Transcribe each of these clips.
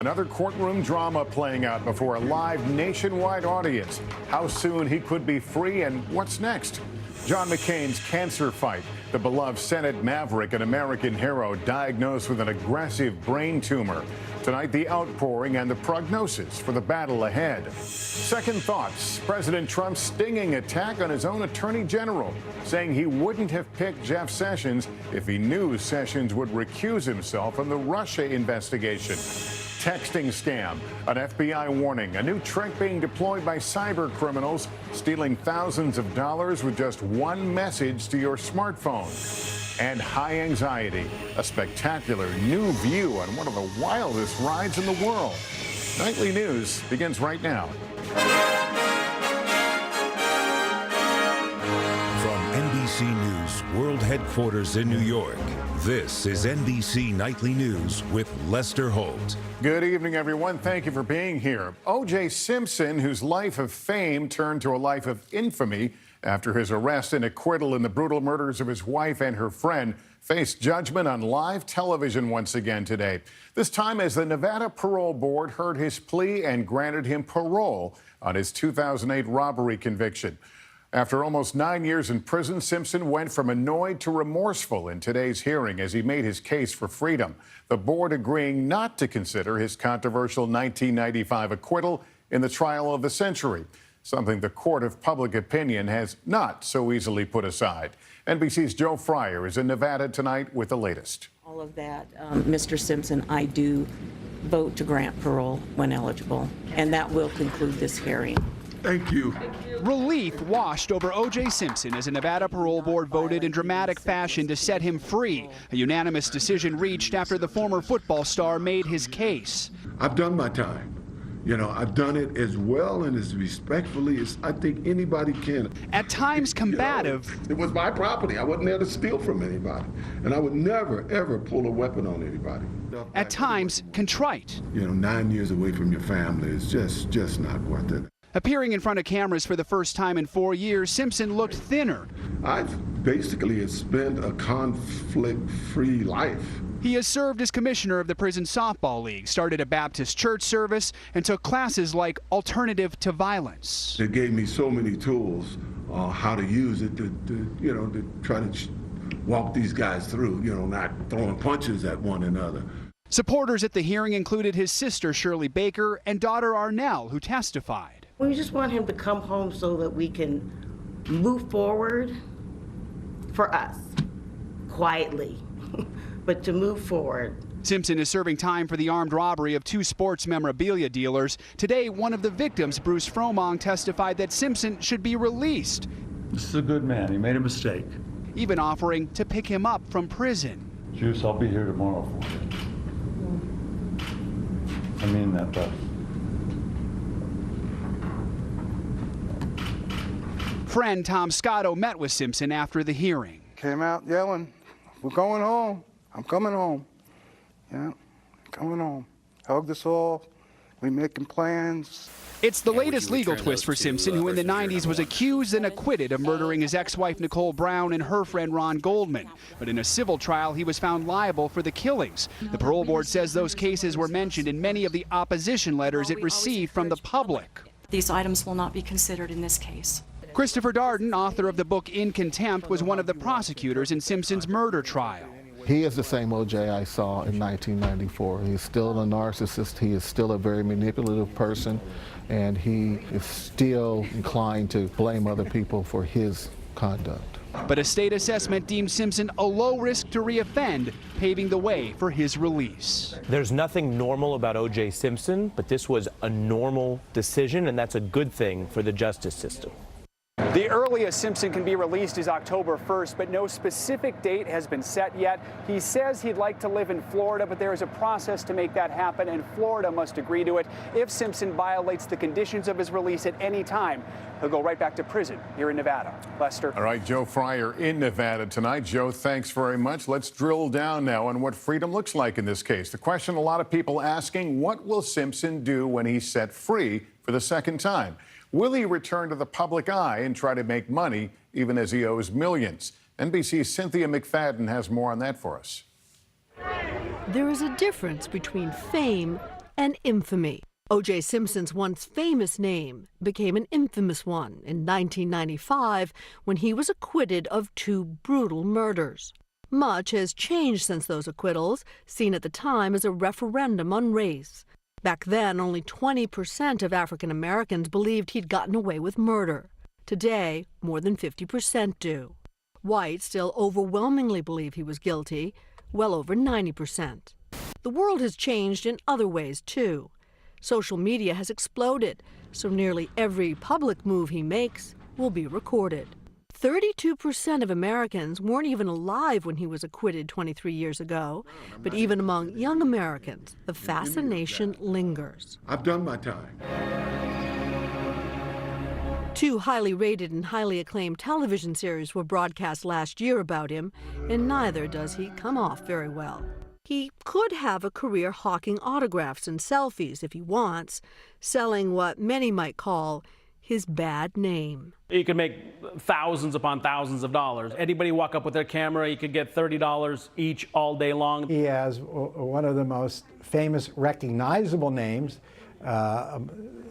Another courtroom drama playing out before a live nationwide audience. How soon he could be free and what's next? John McCain's cancer fight. The beloved Senate maverick, an American hero, diagnosed with an aggressive brain tumor. Tonight, the outpouring and the prognosis for the battle ahead. Second thoughts. President Trump's stinging attack on his own attorney general, saying he wouldn't have picked Jeff Sessions if he knew Sessions would recuse himself from the Russia investigation. Texting scam, an FBI warning, a new trick being deployed by cyber criminals, stealing thousands of dollars with just one message to your smartphone. And high anxiety, a spectacular new view on one of the wildest rides in the world. Nightly News begins right now. From NBC News World Headquarters in New York, this is NBC Nightly News with Lester Holt. Good evening, everyone. Thank you for being here. O.J. Simpson, whose life of fame turned to a life of infamy after his arrest and acquittal in the brutal murders of his wife and her friend, faced judgment on live television once again today. This time as the Nevada Parole Board heard his plea and granted him parole on his 2008 robbery conviction. After almost 9 years in prison, Simpson went from annoyed to remorseful in today's hearing as he made his case for freedom. The board agreeing not to consider his controversial 1995 acquittal in the trial of the century, something the court of public opinion has not so easily put aside. NBC's Joe Fryer is in Nevada tonight with the latest. All of that, Mr. Simpson, I do vote to grant parole when eligible, and that will conclude this hearing. Thank you. Relief washed over O.J. Simpson as a Nevada parole board voted in dramatic fashion to set him free. A unanimous decision reached after the former football star made his case. I've done my time. You know, I've done it as well and as respectfully as I think anybody can. At times combative. You know, it was my property. I wasn't there to steal from anybody. And I would never, ever pull a weapon on anybody. At times contrite. You know, 9 years away from your family is just not worth it. Appearing in front of cameras for the first time in 4 years, Simpson looked thinner. I've basically spent a conflict-free life. He has served as commissioner of the Prison Softball League, started a Baptist church service, and took classes like Alternative to Violence. It gave me so many tools how to use it to try to walk these guys through, not throwing punches at one another. Supporters at the hearing included his sister, Shirley Baker, and daughter, Arnell, who testified. We just want him to come home so that we can move forward for us, quietly, but to move forward. Simpson is serving time for the armed robbery of two sports memorabilia dealers. Today, one of the victims, Bruce Fromong, testified that Simpson should be released. This is a good man. He made a mistake. Even offering to pick him up from prison. Juice, I'll be here tomorrow for you. I mean that, Beth. Friend Tom Scotto met with Simpson after the hearing. Came out yelling, "We're going home. I'm coming home. Yeah, coming home. Hugged us all. We making plans." It's the latest legal twist for Simpson, who in the 90s was accused and acquitted of murdering his ex-wife Nicole Brown and her friend Ron Goldman. But in a civil trial, he was found liable for the killings. The parole board says those cases were mentioned in many of the opposition letters it received from the public. These items will not be considered in this case. Christopher Darden, author of the book In Contempt, was one of the prosecutors in Simpson's murder trial. He is the same O.J. I saw in 1994. He is still a narcissist. He is still a very manipulative person, and he is still inclined to blame other people for his conduct. But a state assessment deemed Simpson a low risk to reoffend, paving the way for his release. There's nothing normal about O.J. Simpson, but this was a normal decision, and that's a good thing for the justice system. The earliest Simpson can be released is October 1st, but no specific date has been set yet. He says he'd like to live in Florida, but there is a process to make that happen, and Florida must agree to it. If Simpson violates the conditions of his release at any time, he'll go right back to prison here in Nevada. Lester. All right, Joe Fryer in Nevada tonight. Joe, thanks very much. Let's drill down now on what freedom looks like in this case. The question a lot of people asking, what will Simpson do when he's set free for the second time? Will he return to the public eye and try to make money even as he owes millions? NBC's Cynthia McFadden has more on that for us. There is a difference between fame and infamy. O.J. Simpson's once famous name became an infamous one in 1995 when he was acquitted of 2 brutal murders. Much has changed since those acquittals, seen at the time as a referendum on race. Back then, only 20% of African Americans believed he'd gotten away with murder. Today, more than 50% do. Whites still overwhelmingly believe he was guilty, well over 90%. The world has changed in other ways, too. Social media has exploded, so nearly every public move he makes will be recorded. 32% of Americans weren't even alive when he was acquitted 23 years ago. But even among young Americans, the fascination lingers. I've done my time. 2 highly rated and highly acclaimed television series were broadcast last year about him, and neither does he come off very well. He could have a career hawking autographs and selfies if he wants, selling what many might call his bad name. You could make thousands upon thousands of dollars. Anybody walk up with their camera, you could get $30 each all day long. He has one of the most famous recognizable names.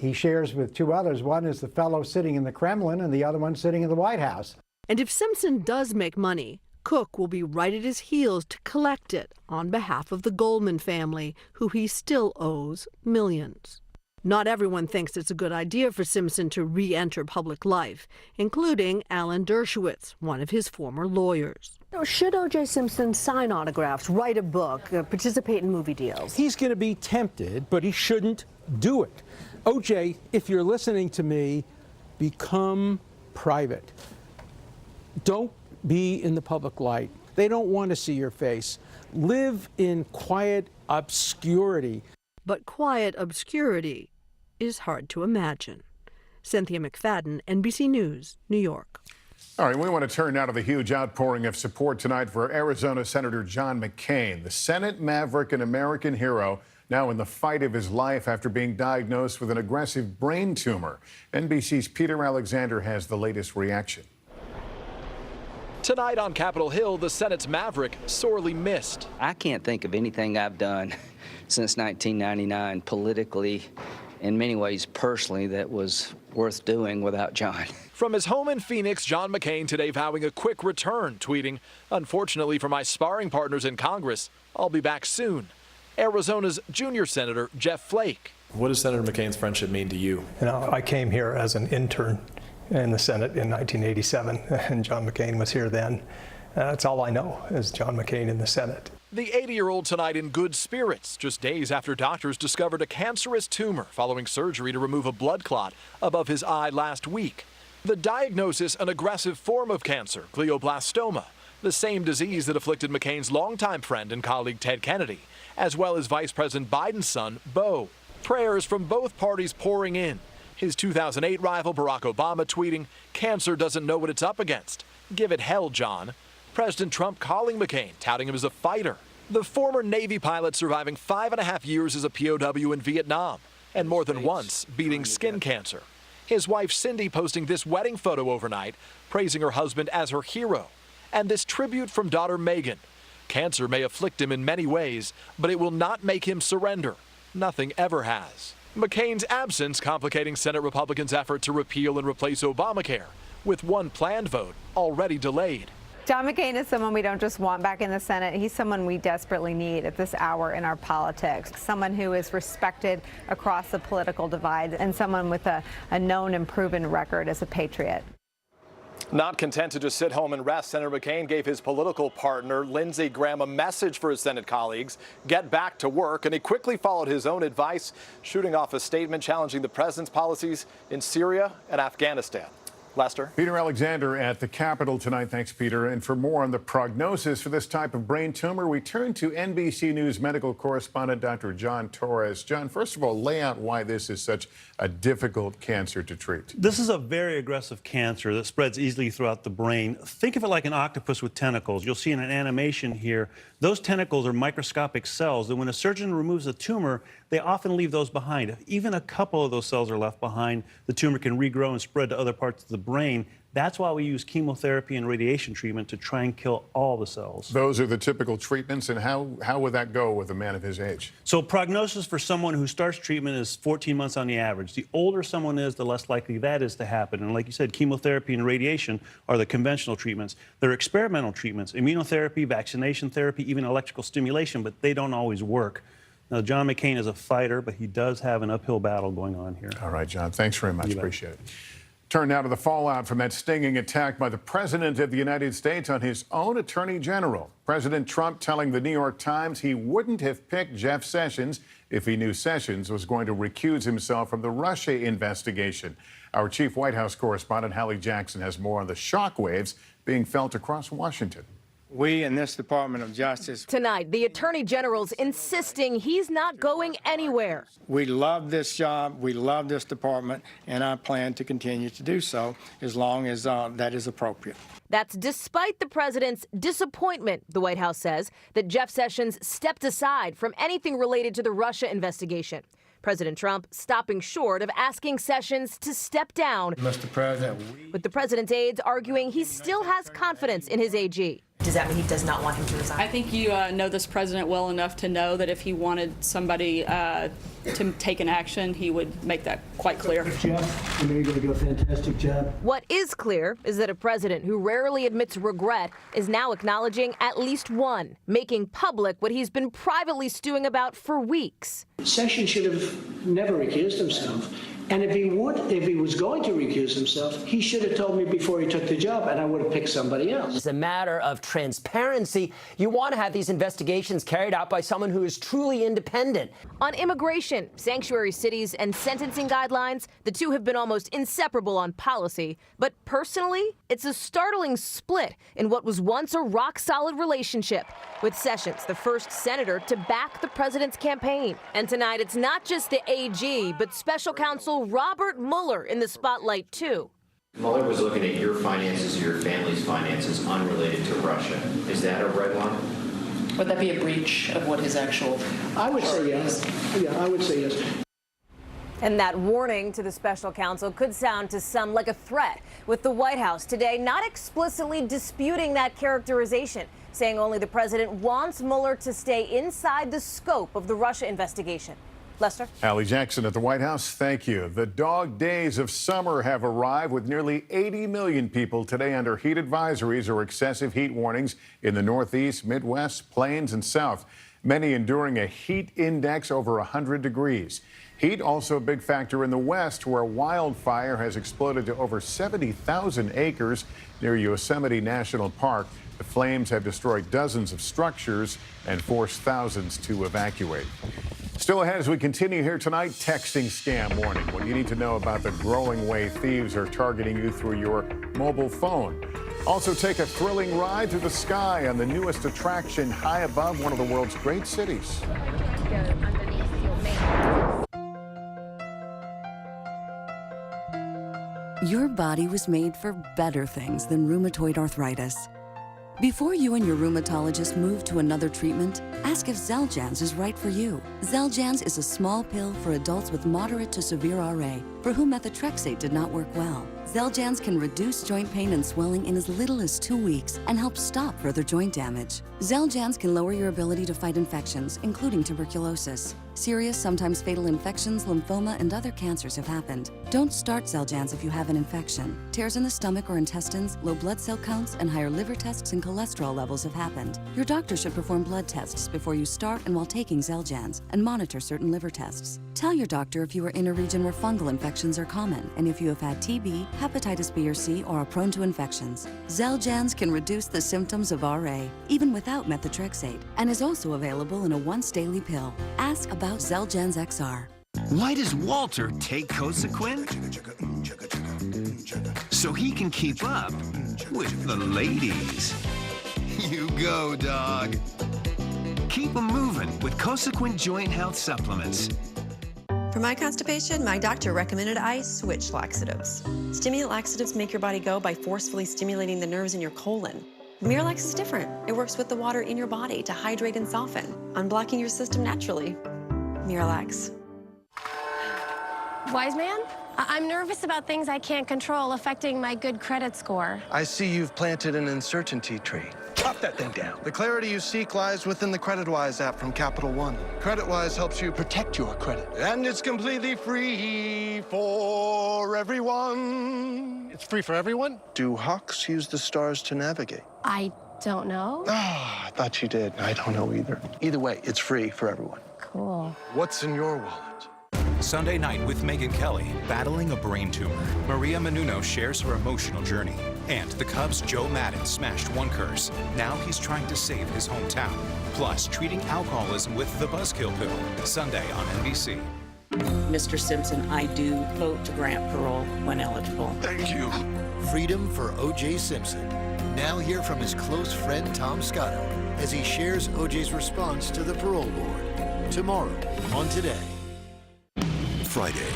He shares with 2 others. One is the fellow sitting in the Kremlin and the other one sitting in the White House. And if Simpson does make money, Cook will be right at his heels to collect it on behalf of the Goldman family, who he still owes millions. Not everyone thinks it's a good idea for Simpson to re-enter public life, including Alan Dershowitz, one of his former lawyers. Should O.J. Simpson sign autographs, write a book, participate in movie deals? He's going to be tempted, but he shouldn't do it. O.J., if you're listening to me, become private. Don't be in the public light. They don't want to see your face. Live in quiet obscurity. But quiet obscurity is hard to imagine. Cynthia McFadden, NBC News, New York. All right, we want to turn now to the huge outpouring of support tonight for Arizona Senator John McCain, the Senate maverick and American hero, now in the fight of his life after being diagnosed with an aggressive brain tumor. NBC's Peter Alexander has the latest reaction. Tonight on Capitol Hill, the Senate's maverick sorely missed. I can't think of anything I've done since 1999 politically, in many ways personally, that was worth doing without John. From his home in Phoenix, John McCain today vowing a quick return, tweeting, "Unfortunately for my sparring partners in Congress, I'll be back soon." Arizona's junior Senator Jeff Flake. What does Senator McCain's friendship mean to you? You know, I came here as an intern in the Senate in 1987, and John McCain was here then. That's all I know is John McCain in the Senate. The 80-year-old tonight in good spirits, just days after doctors discovered a cancerous tumor following surgery to remove a blood clot above his eye last week. The diagnosis, an aggressive form of cancer, glioblastoma, the same disease that afflicted McCain's longtime friend and colleague Ted Kennedy, as well as Vice President Biden's son, Beau. Prayers from both parties pouring in. His 2008 rival Barack Obama tweeting, "Cancer doesn't know what it's up against. Give it hell, John." President Trump calling McCain, touting him as a fighter. The former Navy pilot surviving 5.5 years as a POW in Vietnam, and more than once beating skin cancer. His wife Cindy posting this wedding photo overnight, praising her husband as her hero. And this tribute from daughter Megan. Cancer may afflict him in many ways, but it will not make him surrender. Nothing ever has. McCain's absence complicating Senate Republicans' effort to repeal and replace Obamacare, with one planned vote already delayed. John McCain is someone we don't just want back in the Senate. He's someone we desperately need at this hour in our politics. Someone who is respected across the political divide and someone with a known and proven record as a patriot. Not content to just sit home and rest, Senator McCain gave his political partner, Lindsey Graham, a message for his Senate colleagues, get back to work, and he quickly followed his own advice, shooting off a statement challenging the president's policies in Syria and Afghanistan. Lester? Peter Alexander at the Capitol tonight. Thanks, Peter. And for more on the prognosis for this type of brain tumor, we turn to NBC News medical correspondent Dr. John Torres. John, first of all, lay out why this is such a difficult cancer to treat. This is a very aggressive cancer that spreads easily throughout the brain. Think of it like an octopus with tentacles. You'll see in an animation here, those tentacles are microscopic cells, and when a surgeon removes a tumor, they often leave those behind. If even a couple of those cells are left behind, the tumor can regrow and spread to other parts of the brain. That's why we use chemotherapy and radiation treatment to try and kill all the cells. Those are the typical treatments, and how would that go with a man of his age? So prognosis for someone who starts treatment is 14 months on the average. The older someone is, the less likely that is to happen. And like you said, chemotherapy and radiation are the conventional treatments. There are experimental treatments, immunotherapy, vaccination therapy, even electrical stimulation, but they don't always work. Now, John McCain is a fighter, but he does have an uphill battle going on here. All right, John, thanks very much. Appreciate it. Turn now to the fallout from that stinging attack by the President of the United States on his own Attorney General. President Trump telling the New York Times he wouldn't have picked Jeff Sessions if he knew Sessions was going to recuse himself from the Russia investigation. Our chief White House correspondent, Hallie Jackson, has more on the shockwaves being felt across Washington. We in this Department of Justice. Tonight, the Attorney General's insisting he's not going anywhere. We love this job, we love this department, and I plan to continue to do so as long as that is appropriate. That's despite the president's disappointment, the White House says, that Jeff Sessions stepped aside from anything related to the Russia investigation. President Trump stopping short of asking Sessions to step down, Mr. President, with the president's aides arguing he still has confidence in his AG. Does that mean he does not want him to resign? I think you know this president well enough to know that if he wanted somebody to take an action, he would make that quite clear. Jeff, I know you're going to do a fantastic job. What is clear is that a president who rarely admits regret is now acknowledging at least one, making public what he's been privately stewing about for weeks. Sessions should have never recused himself. And if he was going to recuse himself, he should have told me before he took the job, and I would have picked somebody else. It's a matter of transparency. You want to have these investigations carried out by someone who is truly independent. On immigration, sanctuary cities, and sentencing guidelines, the two have been almost inseparable on policy. But personally, it's a startling split in what was once a rock-solid relationship, with Sessions the first senator to back the president's campaign. And tonight, it's not just the AG, but special counsel Robert Mueller in the spotlight, too. Mueller was looking at your finances, your family's finances, unrelated to Russia. Is that a red line? Would that be a breach of what his actual... I would say yes. Yeah, I would say yes. And that warning to the special counsel could sound to some like a threat, with the White House today not explicitly disputing that characterization, saying only the president wants Mueller to stay inside the scope of the Russia investigation. Lester? Hallie Jackson at the White House, thank you. The dog days of summer have arrived, with nearly 80 million people today under heat advisories or excessive heat warnings in the Northeast, Midwest, Plains, and South, many enduring a heat index over 100 degrees. Heat also a big factor in the West, where wildfire has exploded to over 70,000 acres near Yosemite National Park. The flames have destroyed dozens of structures and forced thousands to evacuate. Still ahead as we continue here tonight, texting scam warning. What you need to know about the growing way thieves are targeting you through your mobile phone. Also, take a thrilling ride through the sky on the newest attraction high above one of the world's great cities. Your body was made for better things than rheumatoid arthritis. Before you and your rheumatologist move to another treatment, ask if Xeljanz is right for you. Xeljanz is a small pill for adults with moderate to severe RA, for whom methotrexate did not work well. Xeljanz can reduce joint pain and swelling in as little as 2 weeks and help stop further joint damage. Xeljanz can lower your ability to fight infections, including tuberculosis. Serious, sometimes fatal infections, lymphoma, and other cancers have happened. Don't start Xeljanz if you have an infection. Tears in the stomach or intestines, low blood cell counts, and higher liver tests and cholesterol levels have happened. Your doctor should perform blood tests before you start and while taking Xeljanz, and monitor certain liver tests. Tell your doctor if you are in a region where fungal infections are common, and if you have had TB, hepatitis B or C, or are prone to infections. Xeljanz can reduce the symptoms of RA, even without methotrexate, and is also available in a once-daily pill. Ask about Xeljanz XR. Why does Walter take Cosequin? So he can keep up with the ladies. You go, dog. Keep them moving with Cosequin Joint Health Supplements. For my constipation, my doctor recommended I switch laxatives. Stimulant laxatives make your body go by forcefully stimulating the nerves in your colon. Miralax is different. It works with the water in your body to hydrate and soften, unblocking your system naturally. Miralax. Wise man, I'm nervous about things I can't control affecting my good credit score. I see you've planted an uncertainty tree. Chop that thing down. The clarity you seek lies within the CreditWise app from Capital One. CreditWise helps you protect your credit. And it's completely free for everyone. It's free for everyone? Do hawks use the stars to navigate? I don't know. Ah, I thought you did. I don't know either. Either way, it's free for everyone. Cool. What's in your wallet? Sunday night with Megyn Kelly, battling a brain tumor. Maria Menounos shares her emotional journey. And the Cubs' Joe Maddon smashed one curse. Now he's trying to save his hometown. Plus, treating alcoholism with the Buzzkill pill. Sunday on NBC. Mr. Simpson, I do vote to grant parole when eligible. Thank you. Freedom for O.J. Simpson. Now hear from his close friend Tom Scotto as he shares O.J.'s response to the parole board. Tomorrow on Today. Friday,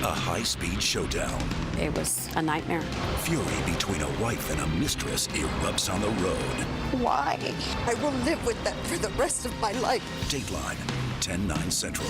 a high-speed showdown. It was a nightmare. Fury between a wife and a mistress erupts on the road. Why? I will live with that for the rest of my life. Dateline, 10/9 Central.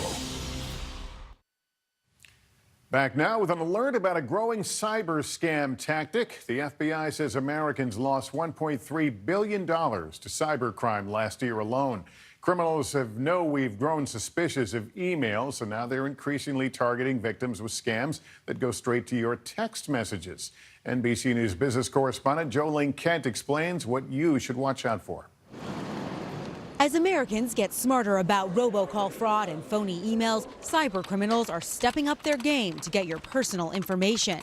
Back now with an alert about a growing cyber scam tactic. The FBI says Americans lost $1.3 billion to cybercrime last year alone. Criminals we've grown suspicious of emails, so now they're increasingly targeting victims with scams that go straight to your text messages. NBC News business correspondent Jolene Kent explains what you should watch out for. As Americans get smarter about robocall fraud and phony emails, cyber criminals are stepping up their game to get your personal information.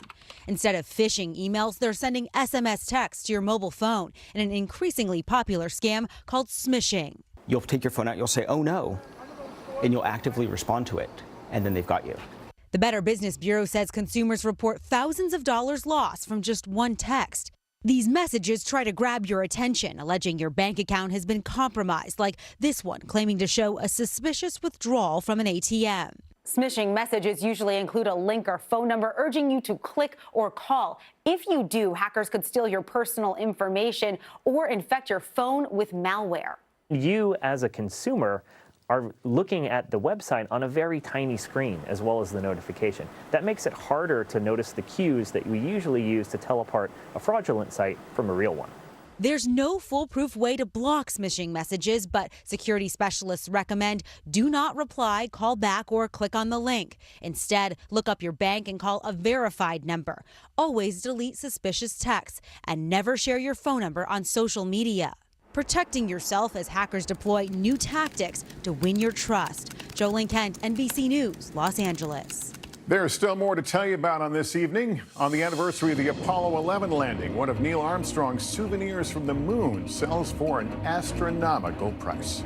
Instead of phishing emails, they're sending SMS texts to your mobile phone in an increasingly popular scam called smishing. You'll take your phone out, you'll say, oh no, and you'll actively respond to it, and then they've got you. The Better Business Bureau says consumers report thousands of dollars lost from just one text. These messages try to grab your attention, alleging your bank account has been compromised, like this one claiming to show a suspicious withdrawal from an ATM. Smishing messages usually include a link or phone number urging you to click or call. If you do, hackers could steal your personal information or infect your phone with malware. You, as a consumer, are looking at the website on a very tiny screen as well as the notification. That makes it harder to notice the cues that we usually use to tell apart a fraudulent site from a real one. There's no foolproof way to block smishing messages, but security specialists recommend do not reply, call back, or click on the link. Instead, look up your bank and call a verified number. Always delete suspicious texts and never share your phone number on social media. Protecting yourself as hackers deploy new tactics to win your trust. Jolene Kent, NBC News, Los Angeles. There's still more to tell you about on this evening. On the anniversary of the Apollo 11 landing, one of Neil Armstrong's souvenirs from the moon sells for an astronomical price.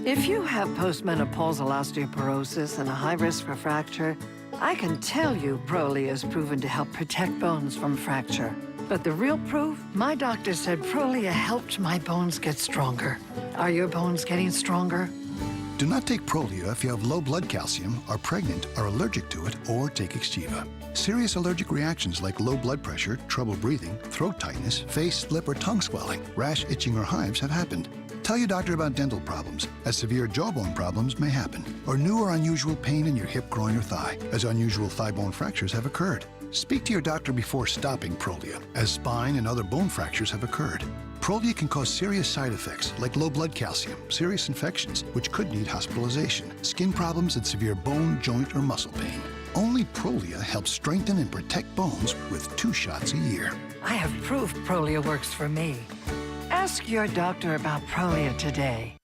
If you have postmenopausal osteoporosis and a high risk for fracture, I can tell you Prolia is proven to help protect bones from fracture. But the real proof? My doctor said Prolia helped my bones get stronger. Are your bones getting stronger? Do not take Prolia if you have low blood calcium, are pregnant, are allergic to it, or take Extiva. Serious allergic reactions like low blood pressure, trouble breathing, throat tightness, face, lip, or tongue swelling, rash, itching, or hives have happened. Tell your doctor about dental problems, as severe jawbone problems may happen, or new or unusual pain in your hip, groin, or thigh, as unusual thigh bone fractures have occurred. Speak to your doctor before stopping Prolia, as spine and other bone fractures have occurred. Prolia can cause serious side effects like low blood calcium, serious infections, which could need hospitalization, skin problems, and severe bone, joint, or muscle pain. Only Prolia helps strengthen and protect bones with 2 shots a year. I have proof Prolia works for me. Ask your doctor about Prolia today.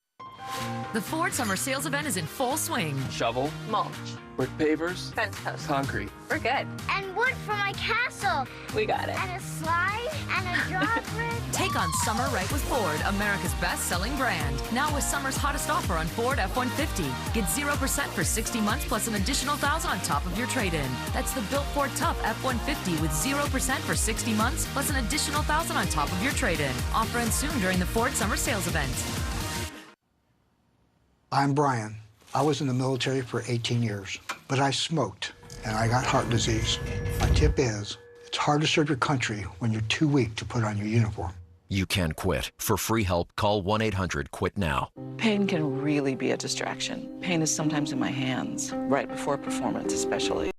The Ford Summer Sales Event is in full swing. Shovel. Mulch. Brick pavers. Fence post. Concrete. We're good. And wood for my castle. We got it. And a slide and a drawbridge. Take on summer right with Ford, America's best-selling brand. Now with summer's hottest offer on Ford F-150. Get 0% for 60 months plus an additional $1,000 on top of your trade-in. That's the built Ford Tough F-150 with 0% for 60 months plus an additional $1,000 on top of your trade-in. Offer ends soon during the Ford Summer Sales Event. I'm Brian. I was in the military for 18 years, but I smoked and I got heart disease. My tip is, it's hard to serve your country when you're too weak to put on your uniform. you can quit. For free help, call 1-800-QUIT-NOW. Pain can really be a distraction. Pain is sometimes in my hands, right before performance especially.